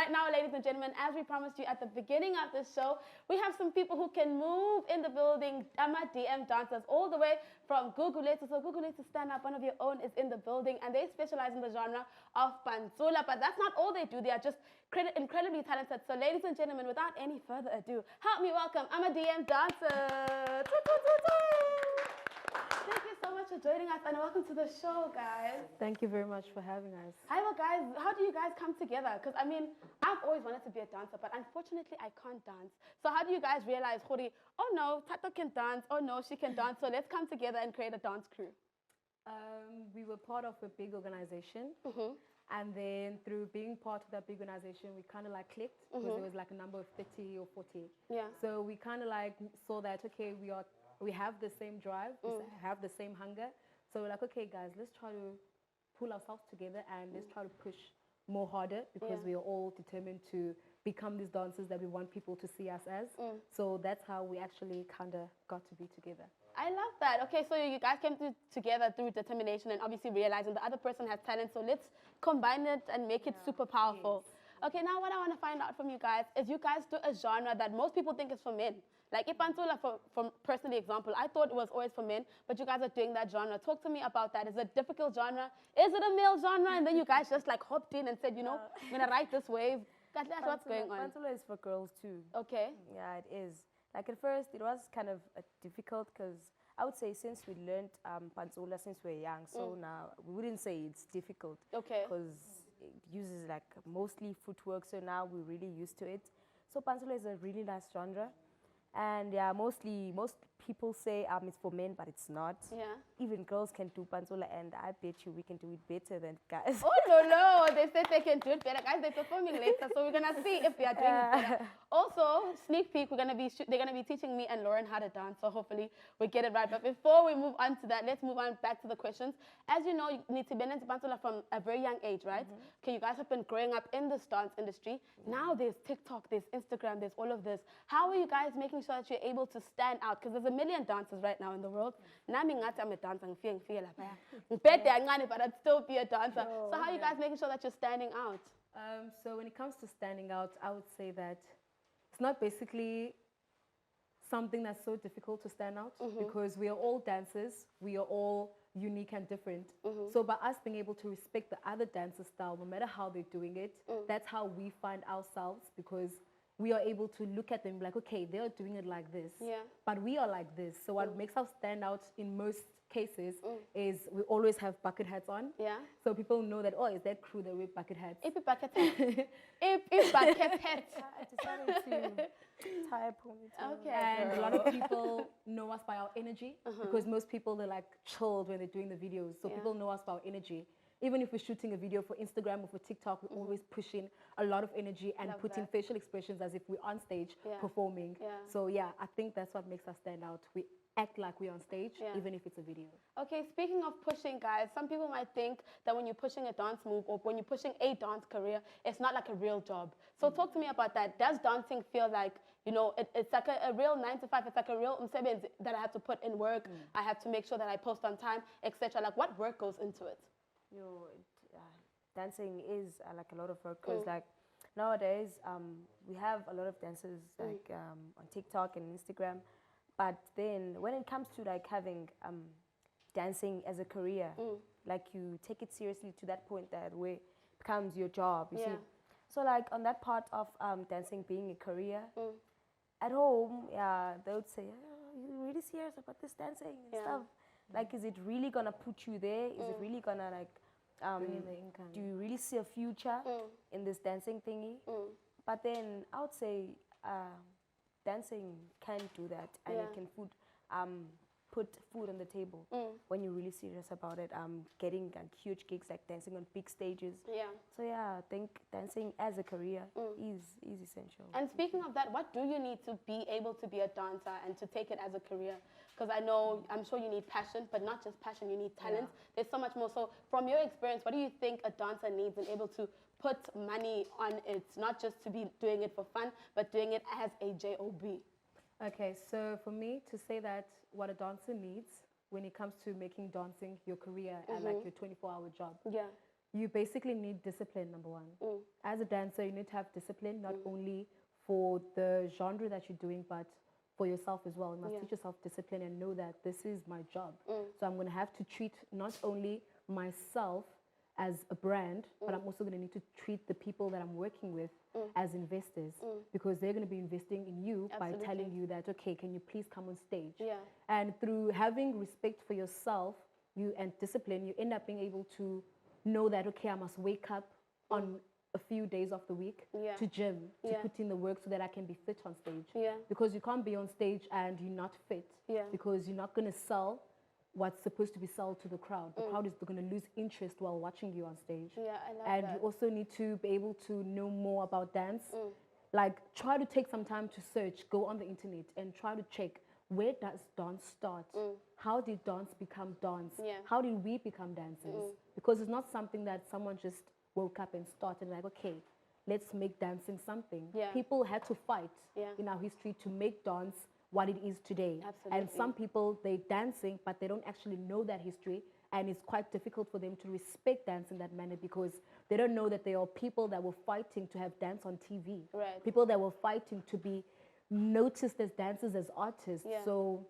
right now, ladies and gentlemen, as we promised you at the beginning of the show, we have some people who can move in the building, AmaDM dancers, all the way from Gugulethu. So Gugulethu, stand up, one of your own is in the building, and they specialize in the genre of pantsula. But that's not all they do. They are just incredibly talented. So ladies and gentlemen, without any further ado, help me welcome AmaDM dancers. Thank you so much for joining us, and welcome to the show, guys. Thank you very much for having us. Hi, well, guys, how do you guys come together? Because, I mean, I've always wanted to be a dancer, but unfortunately, I can't dance. So how do you guys realize, Khori, oh no, Tato can dance, oh no, she can dance, so let's come together and create a dance crew? We were part of a big organization, and then through being part of that big organization, we kind of like clicked, because there was like a number of 30 or 40. Yeah. So we kind of like saw that, okay, we have the same drive, we have the same hunger. So we're like, okay, guys, let's try to pull ourselves together and let's try to push more harder, because we are all determined to become these dancers that we want people to see us as. So that's how we actually kind of got to be together. I love that. Okay, so you guys came together through determination and obviously realizing the other person has talent, so let's combine it and make it super powerful. Yes. Okay, now what I want to find out from you guys is you guys do a genre that most people think is for men. Like ipantsula, for personally example, I thought it was always for men, but you guys are doing that genre. Talk to me about that. Is it a difficult genre? Is it a male genre? And then you guys just like hopped in and said, you know, I'm going to ride this wave. That's what's going on. Pantsula is for girls too. Okay. Yeah, it is. Like at first, it was kind of difficult, because I would say since we learned pantsula since we were young, so now we wouldn't say it's difficult. Okay. Because it uses like mostly footwork, so now we're really used to it. So pantsula is a really nice genre. And yeah, most people say it's for men, but it's not. Yeah. Even girls can do pantsula, and I bet you we can do it better than guys. Oh, no. They said they can do it better. Guys, they're performing later, so we're going to see if we are doing it better. Also, sneak peek, they're going to be teaching me and Lauren how to dance, so hopefully we get it right. But before we move on to that, let's move on back to the questions. As you know, you need to be into pantsula from a very young age, right? Okay, you guys have been growing up in this dance industry. Now there's TikTok, there's Instagram, there's all of this. How are you guys making sure that you're able to stand out? Because there's a million dancers right now in the world. I'm a dancer, but I'd still be a dancer. So how are you guys making sure that you're standing out? So when it comes to standing out, I would say that it's not basically something that's so difficult to stand out, because we are all dancers, we are all unique and different. So by us being able to respect the other dancer style, no matter how they're doing it, that's how we find ourselves, because we are able to look at them like, okay, they're doing it like this, but we are like this. So what makes us stand out in most cases is we always have bucket hats on. Yeah. So people know that, oh, is that crew that wear bucket hats? If bucket hats. If bucket hats. I decided to tie a ponytail. Okay. And a lot of people know us by our energy, because most people, they're like chilled when they're doing the videos. So people know us by our energy. Even if we're shooting a video for Instagram or for TikTok, we're always pushing a lot of energy and putting facial expressions as if we're on stage performing. Yeah. So yeah, I think that's what makes us stand out. We act like we're on stage, even if it's a video. Okay, speaking of pushing, guys, some people might think that when you're pushing a dance move or when you're pushing a dance career, it's not like a real job. So talk to me about that. Does dancing feel like, you know, it's like a real 9 to 5, it's like a real that I have to put in work, I have to make sure that I post on time, etc. Like, what work goes into it? Dancing is like a lot of work, because like nowadays we have a lot of dancers like on TikTok and Instagram, but then when it comes to like having dancing as a career, like you take it seriously to that point that where it becomes your job, you see. So like on that part of dancing being a career, at home, they would say, oh, you're really serious about this dancing and stuff. Like, is it really gonna put you there? Is it really gonna like bring in the income? Do you really see a future in this dancing thingy? But then I would say dancing can do that, and it can put food on the table when you're really serious about it. Getting like huge gigs, like dancing on big stages. Yeah. So yeah, I think dancing as a career is essential. And speaking of that, what do you need to be able to be a dancer and to take it as a career? Because I'm sure you need passion, but not just passion, you need talent. There's so much more. So from your experience, what do you think a dancer needs and able to put money on it, not just to be doing it for fun, but doing it as a job? Okay, so for me to say that what a dancer needs when it comes to making dancing your career and like your 24-hour job, you basically need discipline, number one. As a dancer, you need to have discipline, not only for the genre that you're doing, but for yourself as well. You must teach yourself discipline and know that this is my job. So I'm going to have to treat not only myself as a brand, but I'm also going to need to treat the people that I'm working with as investors, because they're going to be investing in you by telling you that, okay, can you please come on stage? And through having respect for yourself and discipline, you end up being able to know that, okay, I must wake up on a few days of the week to gym, to put in the work so that I can be fit on stage. Because you can't be on stage and you're not fit, because you're not going to sell what's supposed to be sold to the crowd. The crowd is going to lose interest while watching you on stage. I love and that. You also need to be able to know more about dance. Like, try to take some time to search, go on the internet and try to check, where does dance start? How did dance become dance? How did we become dancers? Because it's not something that someone just woke up and started like, okay, let's make dancing something. People had to fight in our history to make dance what it is today. And some people, they're dancing, but they don't actually know that history. And it's quite difficult for them to respect dance in that manner, because they don't know that there are people that were fighting to have dance on TV. People that were fighting to be noticed as dancers, as artists. So,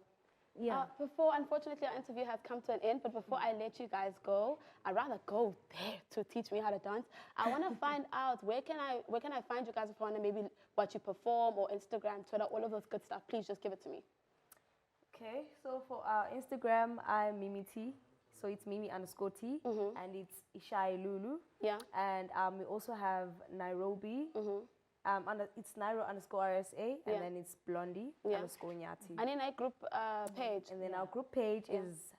before, unfortunately, our interview has come to an end, but before I let you guys go, I'd rather go there to teach me how to dance. I want to find out, where can I find you guys if I want to maybe watch you perform, or Instagram, Twitter, all of those good stuff. Please just give it to me. Okay, so for our Instagram, I'm Mimi T. So it's Mimi_T, and it's Ishai Lulu. And we also have Nairobi. It's Nairo_RSA, and then it's Blondie_Nyati. And in a group page. And then our group page is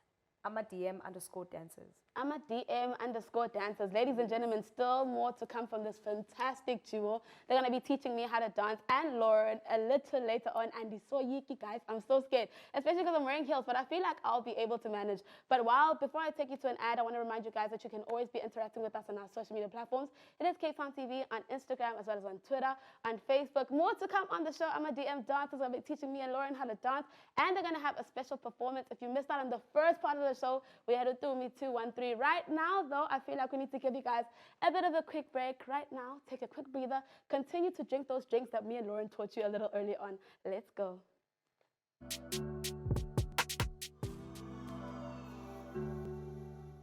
AmaDM_dancers. AmaDM_dancers. Ladies and gentlemen, still more to come from this fantastic duo. They're going to be teaching me how to dance, and Lauren a little later on. And it's so yicky, guys. I'm so scared, especially because I'm wearing heels, but I feel like I'll be able to manage. But before I take you to an ad, I want to remind you guys that you can always be interacting with us on our social media platforms. It is Cape Town TV on Instagram, as well as on Twitter and Facebook. More to come on the show. AmaDM dancers will be teaching me and Lauren how to dance, and they're going to have a special performance. If you missed out on the first part of the show, we had to do Me 213. Right now, though, I feel like we need to give you guys a bit of a quick break. Right now, take a quick breather. Continue to drink those drinks that me and Lauren taught you a little earlier on. Let's go.